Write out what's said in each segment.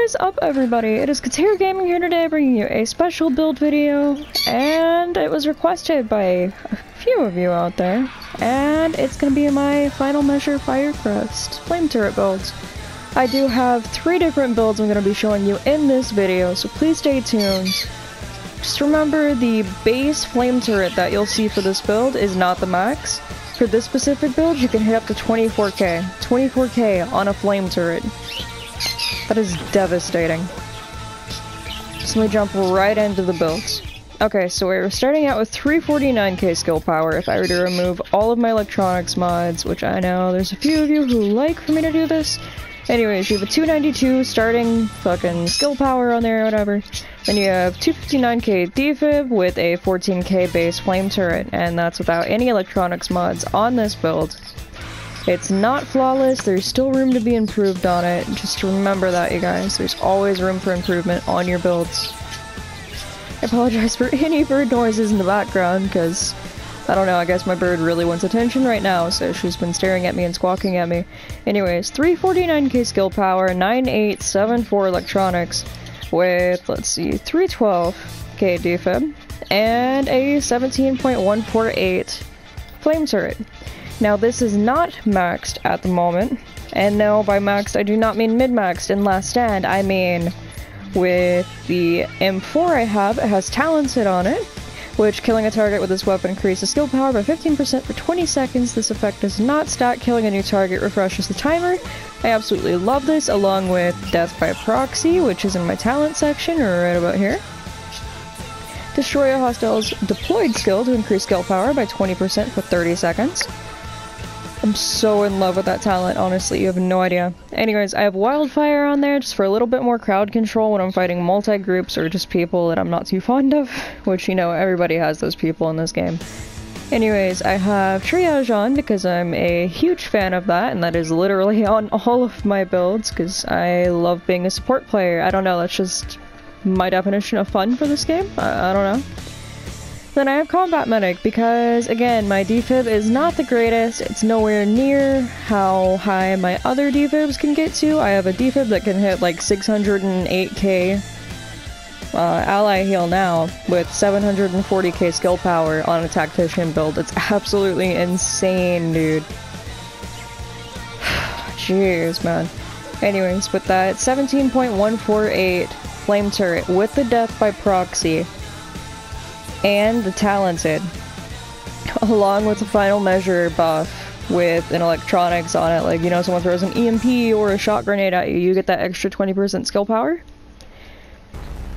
is up, everybody? It is KATAIR Gaming here today, bringing you a special build video, and it was requested by a few of you out there, and it's going to be my final measure Firecrest flame turret builds. I do have 3 different builds I'm going to be showing you in this video, so please stay tuned. Just remember, the base flame turret that you'll see for this build is not the max. For this specific build, you can hit up to 24k. 24k on a flame turret. That is devastating. So let me jump right into the builds. Okay, so we're starting out with 349k skill power. If I were to remove all of my electronics mods, which I know there's a few of you who like for me to do this. Anyways, you have a 292 starting fucking skill power on there or whatever. Then you have 259k defib with a 14k base flame turret, and that's without any electronics mods on this build. It's not flawless, there's still room to be improved on it. Just remember that, you guys. There's always room for improvement on your builds. I apologize for any bird noises in the background, because I don't know, I guess my bird really wants attention right now, so she's been staring at me and squawking at me. Anyways, 349k skill power, 9874 electronics, with, let's see, 312k defib, and a 17.148 flame turret. Now this is not maxed at the moment, and no, by maxed I do not mean mid-maxed in Last Stand, I mean with the M4 I have, it has Talented on it, which killing a target with this weapon increases skill power by 15% for 20 seconds. This effect does not stack. Killing a new target refreshes the timer. I absolutely love this, along with Death by Proxy, which is in my talent section, or right about here. Destroy a hostile's deployed skill to increase skill power by 20% for 30 seconds. I'm so in love with that talent, honestly, you have no idea. Anyways, I have Wildfire on there just for a little bit more crowd control when I'm fighting multi-groups or just people that I'm not too fond of, which, you know, everybody has those people in this game. Anyways, I have Triage on because I'm a huge fan of that, and that is literally on all of my builds because I love being a support player. I don't know, that's just my definition of fun for this game. I don't know. Then I have Combat Medic because, again, my defib is not the greatest. It's nowhere near how high my other defibs can get to. I have a defib that can hit like 608k ally heal now with 740k skill power on a Tactician build. It's absolutely insane, dude. Jeez, man. Anyways, with that 17.148 flame turret with the Death by Proxy and the Talented, along with the final measure buff with an electronics on it, like, you know, someone throws an EMP or a shot grenade at you, you get that extra 20% skill power.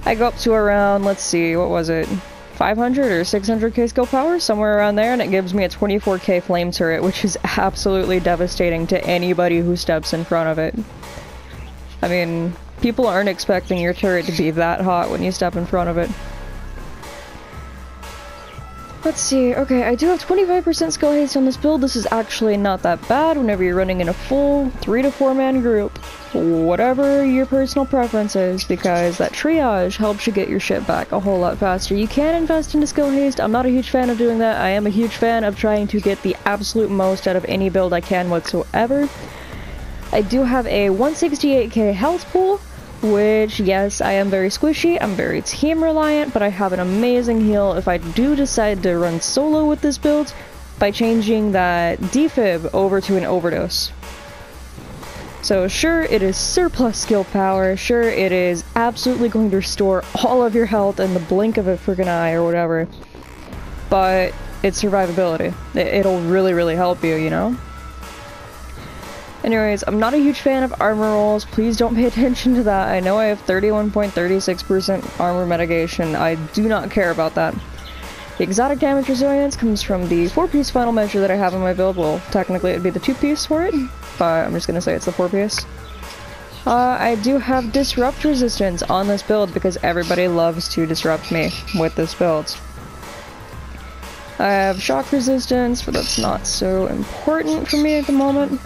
I go up to around, let's see, what was it, 500 or 600k skill power, somewhere around there, and it gives me a 24k flame turret, which is absolutely devastating to anybody who steps in front of it. I mean, people aren't expecting your turret to be that hot when you step in front of it. Let's see, okay, I do have 25% skill haste on this build. This is actually not that bad whenever you're running in a full 3 to 4 man group. Whatever your personal preference is, because that triage helps you get your shit back a whole lot faster. You can invest into skill haste. I'm not a huge fan of doing that. I am a huge fan of trying to get the absolute most out of any build I can whatsoever. I do have a 168k health pool, which, yes, I am very squishy, I'm very team reliant, but I have an amazing heal if I do decide to run solo with this build by changing that defib over to an overdose. So sure, it is surplus skill power, sure, it is absolutely going to restore all of your health in the blink of a freaking eye or whatever, but it's survivability. It'll really, really help you, you know? Anyways, I'm not a huge fan of armor rolls. Please don't pay attention to that. I know I have 31.36% armor mitigation. I do not care about that. The exotic damage resilience comes from the 4-piece final measure that I have in my build. Well, technically it'd be the 2-piece for it, but I'm just gonna say it's the 4-piece. I do have disrupt resistance on this build because everybody loves to disrupt me with this build. I have shock resistance, but that's not so important for me at the moment.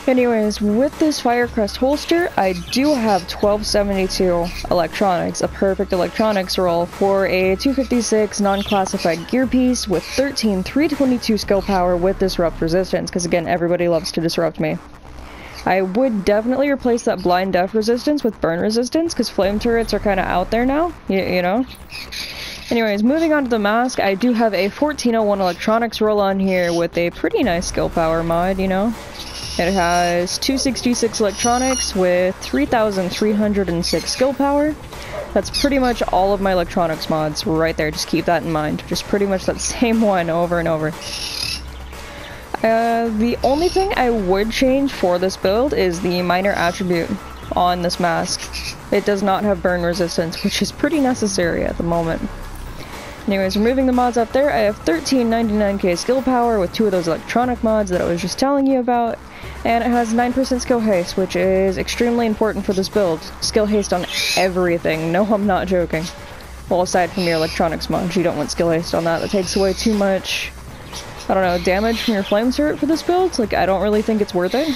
Anyways, with this Firecrest holster, I do have 1272 electronics, a perfect electronics roll for a 256 non-classified gear piece with 13 322 skill power with disrupt resistance, because again, everybody loves to disrupt me. I would definitely replace that blind def resistance with burn resistance, because flame turrets are kind of out there now, you know? Anyways, moving on to the mask, I do have a 1401 electronics roll on here with a pretty nice skill power mod, you know? It has 266 electronics with 3,306 skill power. That's pretty much all of my electronics mods right there, just keep that in mind. Just pretty much that same one over and over. The only thing I would change for this build is the minor attribute on this mask. It does not have burn resistance, which is pretty necessary at the moment. Anyways, removing the mods up there, I have 1399k skill power with 2 of those electronic mods that I was just telling you about, and it has 9% skill haste, which is extremely important for this build. Skill haste on everything. No, I'm not joking. Well, aside from your electronics mods, you don't want skill haste on that. That takes away too much, I don't know, damage from your flame turret for this build. Like, I don't really think it's worth it.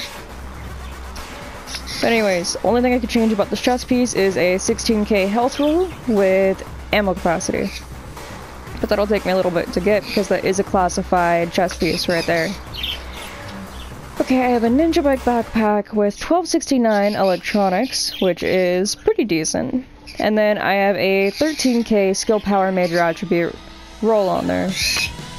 But anyways, only thing I could change about this chest piece is a 16k health roll with ammo capacity. But that'll take me a little bit to get because that is a classified chest piece right there. Okay, I have a ninja bike backpack with 1269 electronics, which is pretty decent. And then I have a 13k skill power major attribute roll on there.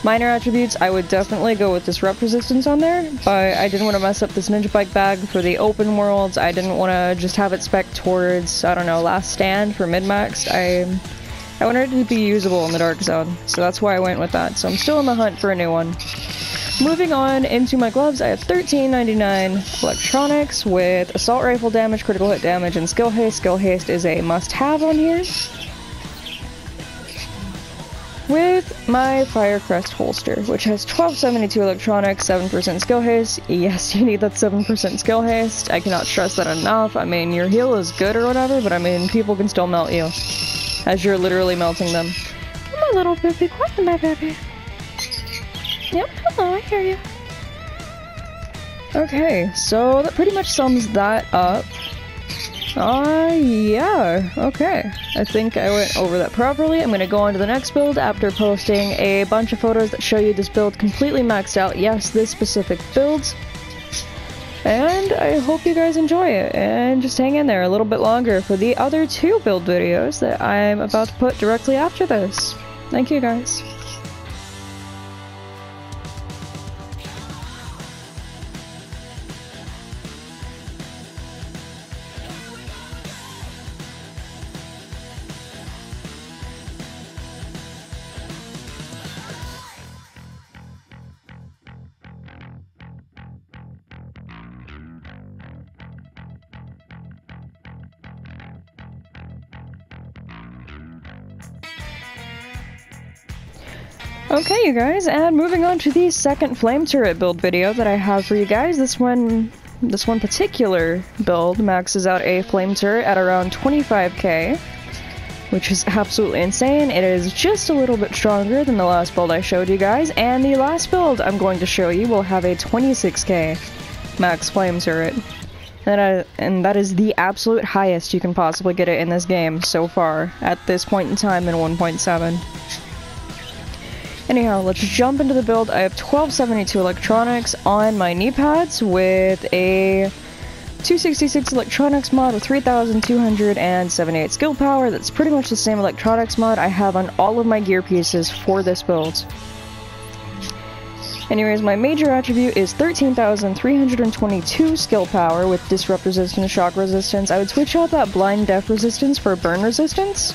Minor attributes, I would definitely go with disrupt resistance on there, but I didn't want to mess up this ninja bike bag for the open worlds. I didn't want to just have it spec towards, I don't know, last stand for mid-maxed. I wanted it to be usable in the dark zone, so that's why I went with that. So I'm still in the hunt for a new one. Moving on into my gloves, I have 1399 electronics with assault rifle damage, critical hit damage, and skill haste. Skill haste is a must-have on here. With my Firecrest holster, which has 1272 electronics, 7% skill haste. Yes, you need that 7% skill haste. I cannot stress that enough. I mean, your heal is good or whatever, but I mean, people can still melt you, as you're literally melting them. I'm a little bit quiet, my baby. Yep, hello, I hear you. Okay, so that pretty much sums that up. Yeah, okay. I think I went over that properly. I'm gonna go on to the next build after posting a bunch of photos that show you this build completely maxed out. Yes, this specific build. And I hope you guys enjoy it, and just hang in there a little bit longer for the other 2 build videos that I'm about to put directly after this. Thank you guys. Okay, you guys, and moving on to the second flame turret build video that I have for you guys. This one particular build maxes out a flame turret at around 25k, which is absolutely insane. It is just a little bit stronger than the last build I showed you guys, and the last build I'm going to show you will have a 26k max flame turret. And that is the absolute highest you can possibly get it in this game so far, at this point in time in 1.7. Anyhow, let's jump into the build. I have 1272 electronics on my knee pads with a 266 electronics mod with 3,278 skill power. That's pretty much the same electronics mod I have on all of my gear pieces for this build. Anyways, my major attribute is 13,322 skill power with disrupt resistance, shock resistance. I would switch out that blind def resistance for burn resistance.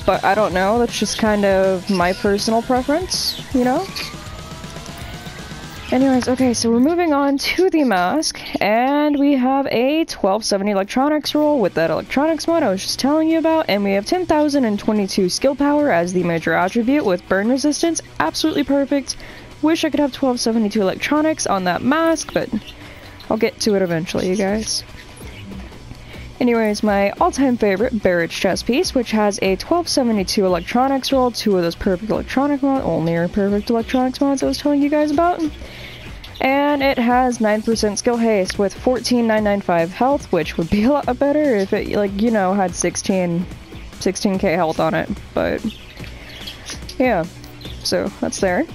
But I don't know, that's just kind of my personal preference, you know? Anyways, okay, so we're moving on to the mask, and we have a 1270 electronics roll with that electronics mod I was just telling you about, and we have 10,022 skill power as the major attribute with burn resistance. Absolutely perfect. Wish I could have 1272 electronics on that mask, but I'll get to it eventually, you guys. Anyways, my all-time favorite Barrett's chest piece, which has a 1272 electronics roll, 2 of those perfect electronic mods, only perfect electronics mods I was telling you guys about. And it has 9% skill haste with 14,995 health, which would be a lot better if it, like, you know, had 16k health on it. But, yeah, so that's there.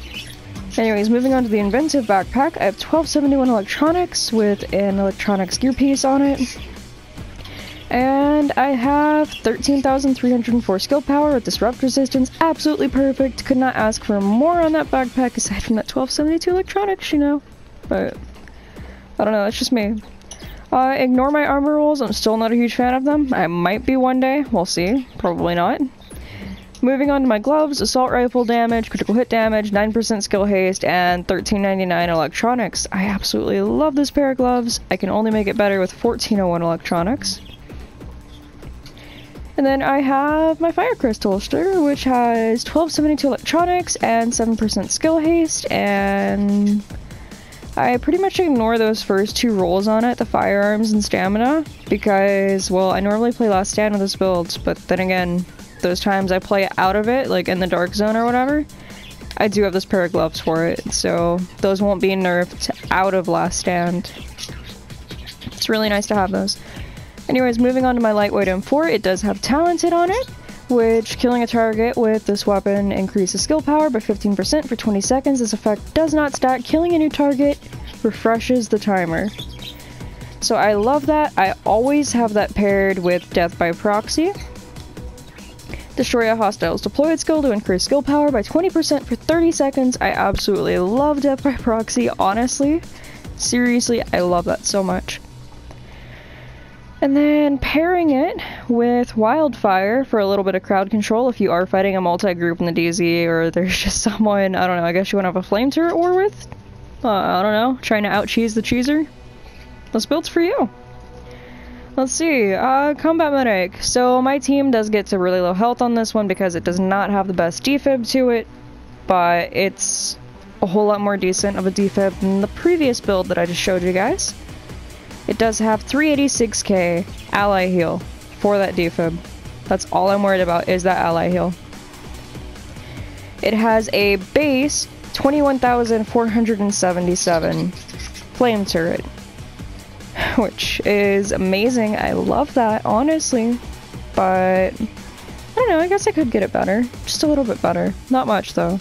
Anyways, moving on to the inventive backpack, I have 1271 electronics with an electronics gear piece on it. And I have 13,304 skill power with disrupt resistance. Absolutely perfect. Could not ask for more on that backpack aside from that 1272 electronics, you know. But I don't know, that's just me. Ignore my armor rolls, I'm still not a huge fan of them. I might be one day, we'll see. Probably not. Moving on to my gloves, assault rifle damage, critical hit damage, 9% skill haste, and 1399 electronics. I absolutely love this pair of gloves. I can only make it better with 1401 electronics. And then I have my fire crystal holster, which has 1272 electronics and 7% skill haste, and I pretty much ignore those first two rolls on it, the firearms and stamina, because, well, I normally play last stand with this build, but then again, those times I play out of it, like in the dark zone or whatever, I do have this pair of gloves for it, so those won't be nerfed out of last stand. It's really nice to have those. Anyways, moving on to my lightweight M4, it does have Talented on it, which killing a target with this weapon increases skill power by 15% for 20 seconds. This effect does not stack. Killing a new target refreshes the timer. So I love that. I always have that paired with Death by Proxy. Destroy a hostile's deployed skill to increase skill power by 20% for 30 seconds. I absolutely love Death by Proxy, honestly. Seriously, I love that so much. And then pairing it with Wildfire for a little bit of crowd control if you are fighting a multi-group in the DZ, or there's just someone, I don't know, I guess you want to have a flame turret war with? I don't know, trying to out-cheese the cheeser? This build's for you. Let's see, Combat Medic. So my team does get to really low health on this one because it does not have the best defib to it, but it's a whole lot more decent of a defib than the previous build that I just showed you guys. It does have 386k ally heal for that defib. That's all I'm worried about is that ally heal. It has a base 21,477 flame turret, which is amazing. I love that, honestly, but I don't know, I guess I could get it better. Just a little bit better. Not much, though.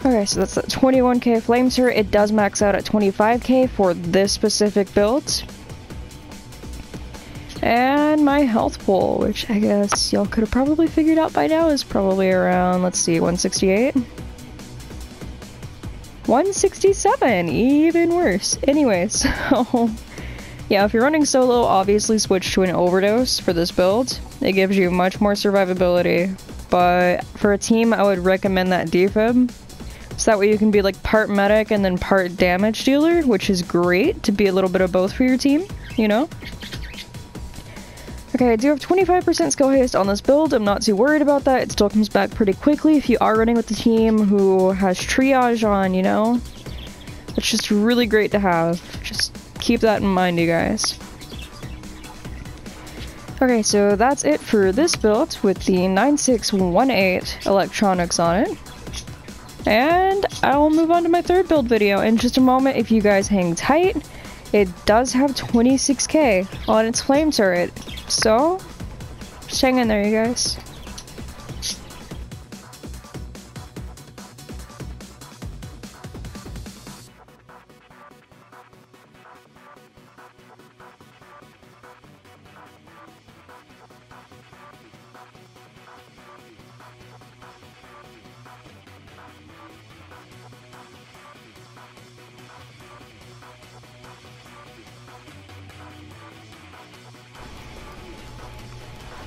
Okay, so that's the 21k flame turret. It does max out at 25k for this specific build. And my health pool, which I guess y'all could have probably figured out by now, is probably around, let's see, 168? 167! Even worse. Anyway, so yeah, if you're running solo, obviously switch to an overdose for this build. It gives you much more survivability, but for a team, I would recommend that defib. So that way you can be like part medic and then part damage dealer, which is great to be a little bit of both for your team, you know? Okay, I do have 25% skill haste on this build. I'm not too worried about that. It still comes back pretty quickly if you are running with the team who has triage on, you know? It's just really great to have. Just keep that in mind, you guys. Okay, so that's it for this build with the 9618 electronics on it. And I'll move on to my third build video in just a moment if you guys hang tight. It does have 26k on its flame turret, so just hang in there, you guys.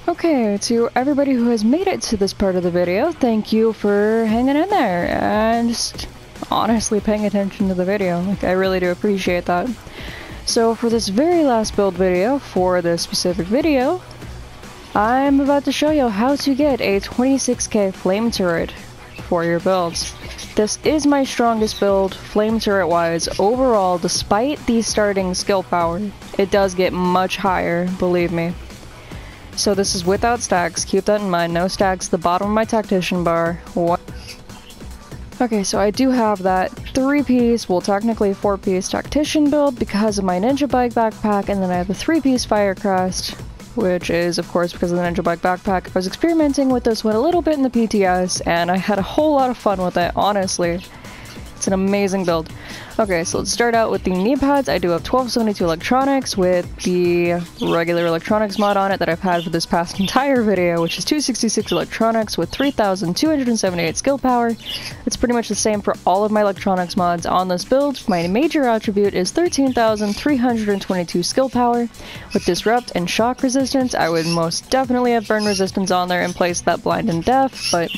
Okay, to everybody who has made it to this part of the video, thank you for hanging in there and just honestly paying attention to the video. Like, I really do appreciate that. So for this very last build video, for this specific video, I'm about to show you how to get a 26k flame turret for your builds. This is my strongest build, flame turret wise, overall, despite the starting skill power. It does get much higher, believe me. So this is without stacks, keep that in mind, no stacks, the bottom of my Tactician bar. What? Okay, so I do have that 3-piece, well technically 4-piece Tactician build because of my Ninja Bike backpack, and then I have the 3-piece Firecrest, which is of course because of the Ninja Bike backpack. I was experimenting with this one a little bit in the PTS, and I had a whole lot of fun with it, honestly. It's an amazing build. Okay, so let's start out with the knee pads. I do have 1272 electronics with the regular electronics mod on it that I've had for this past entire video, which is 266 electronics with 3278 skill power. It's pretty much the same for all of my electronics mods on this build. My major attribute is 13,322 skill power. With disrupt and shock resistance, I would most definitely have burn resistance on there and place that blind and deaf, but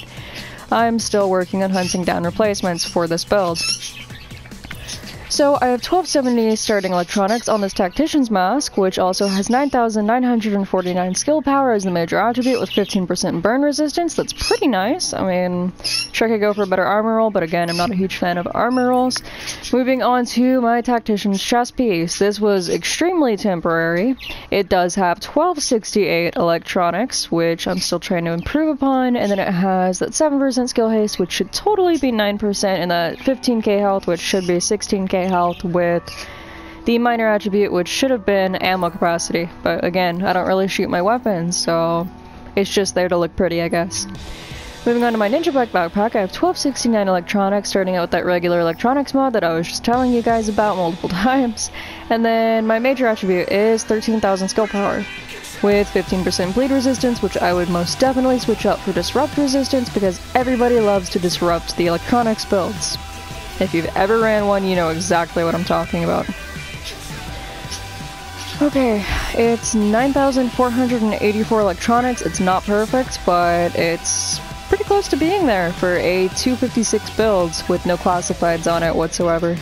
I'm still working on hunting down replacements for this build. So I have 1270 starting electronics on this Tactician's mask, which also has 9,949 skill power as the major attribute with 15% burn resistance. That's pretty nice. I mean, sure I could go for a better armor roll, but again, I'm not a huge fan of armor rolls. Moving on to my Tactician's chest piece. This was extremely temporary. It does have 1268 electronics, which I'm still trying to improve upon, and then it has that 7% skill haste, which should totally be 9%, and that 15k health, which should be 16k health, with the minor attribute, which should have been ammo capacity. But again, I don't really shoot my weapons, so it's just there to look pretty, I guess. Moving on to my Ninja Black backpack, I have 1269 electronics, starting out with that regular electronics mod that I was just telling you guys about multiple times. And then my major attribute is 13,000 skill power, with 15% bleed resistance, which I would most definitely switch out for disrupt resistance, because everybody loves to disrupt the electronics builds. If you've ever ran one, you know exactly what I'm talking about. Okay, it's 9,484 electronics. It's not perfect, but it's pretty close to being there for a 256 build with no classifieds on it whatsoever.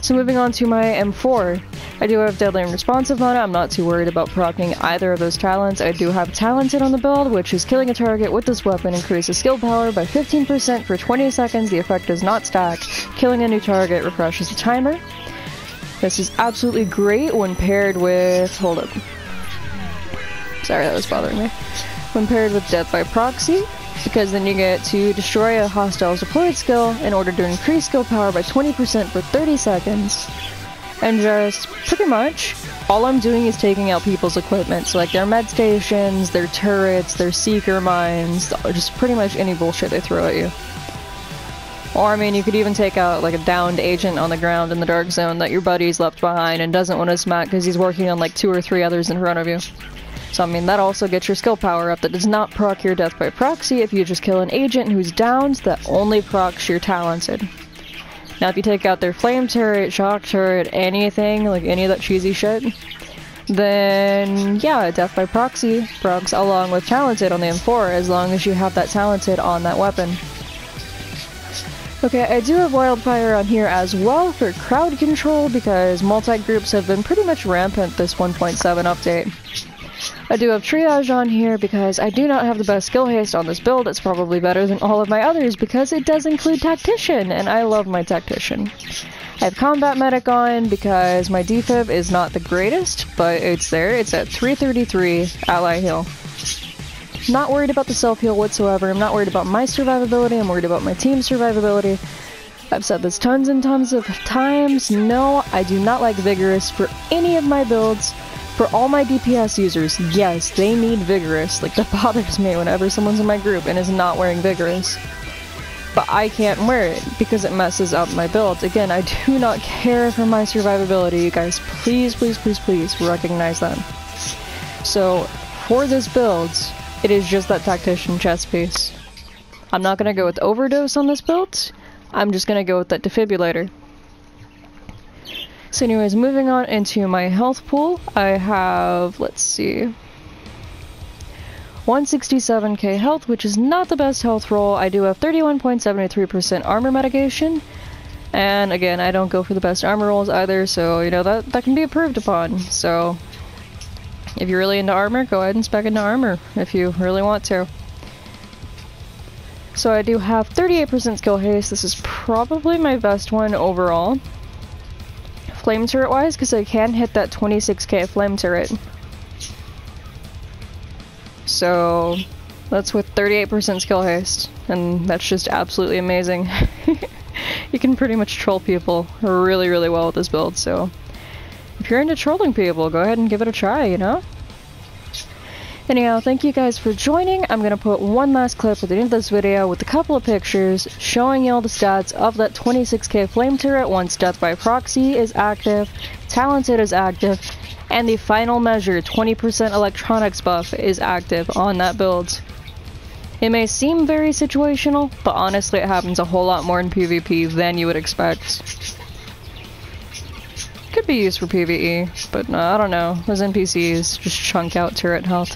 So moving on to my M4. I do have Deadly and Responsive on it. I'm not too worried about proccing either of those talents. I do have Talented on the build, which is killing a target with this weapon increases skill power by 15% for 20 seconds. The effect does not stack. Killing a new target refreshes the timer. This is absolutely great when paired with... hold up. Sorry, that was bothering me. When paired with Death by Proxy, because then you get to destroy a hostile's deployed skill in order to increase skill power by 20% for 30 seconds. And just pretty much all I'm doing is taking out people's equipment, so like their med stations, their turrets, their seeker mines, just pretty much any bullshit they throw at you. Or I mean, you could even take out like a downed agent on the ground in the dark zone that your buddy's left behind and doesn't want to smack because he's working on like 2 or 3 others in front of you. So I mean, that also gets your skill power up. That does not proc your death by proxy. If you just kill an agent who's downed, that only procs your talented. Now if you take out their flame turret, shock turret, anything, like any of that cheesy shit, then yeah, death by proxy procs along with talented on the M4 as long as you have that talented on that weapon. Okay, I do have wildfire on here as well for crowd control because multi-groups have been pretty much rampant this 1.7 update. I do have triage on here because I do not have the best skill haste on this build. It's probably better than all of my others because it does include Tactician, and I love my Tactician. I have combat medic on because my defib is not the greatest, but it's there. It's at 333 ally heal. Not worried about the self-heal whatsoever. I'm not worried about my survivability. I'm worried about my team's survivability. I've said this tons and tons of times. No, I do not like Vigorous for any of my builds. For all my DPS users, yes, they need Vigorous. Like, that bothers me whenever someone's in my group and is not wearing Vigorous. But I can't wear it because it messes up my build. Again, I do not care for my survivability. You guys, please, please, please, please recognize that. So, for this build, it is just that Tactician chest piece. I'm not going to go with Overdose on this build. I'm just going to go with that Defibrillator. So anyways, moving on into my health pool, I have, let's see, 167k health, which is not the best health roll. I do have 31.73% armor mitigation, and again, I don't go for the best armor rolls either, so you know, that can be improved upon. So if you're really into armor, go ahead and spec into armor if you really want to. So I do have 38% skill haste. This is probably my best one overall. Flame turret wise, because I can hit that 26k flame turret. So that's with 38% skill haste, and that's just absolutely amazing. You can pretty much troll people really, really well with this build, so if you're into trolling people, go ahead and give it a try, you know? Anyhow, thank you guys for joining. I'm gonna put one last clip at the end of this video with a couple of pictures showing you all the stats of that 26k flame turret once Death by Proxy is active, Talented is active, and the final measure 20% electronics buff is active on that build. It may seem very situational, but honestly it happens a whole lot more in PvP than you would expect. Could be used for PvE, but I don't know. Those NPCs just chunk out turret health.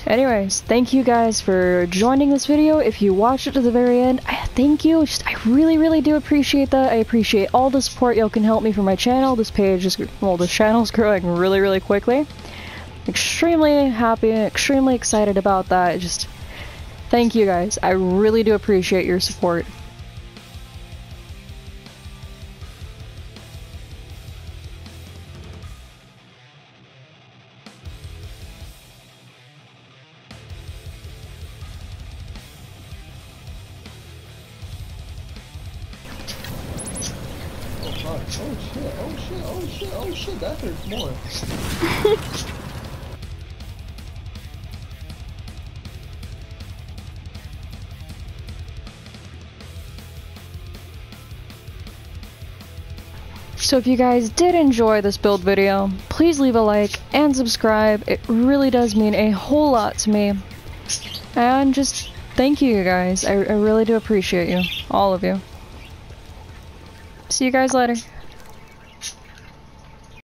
Anyways, thank you guys for joining this video. If you watched it to the very end, thank you. I really do appreciate that. I appreciate all the support y'all can help me for my channel. This page is, well, this channel's growing really quickly. Extremely happy, extremely excited about that. Just thank you guys. I really do appreciate your support. Oh shit, that hurts more. So if you guys did enjoy this build video, please leave a like and subscribe. It really does mean a whole lot to me. And just thank you guys. I really do appreciate you. All of you. See you guys later.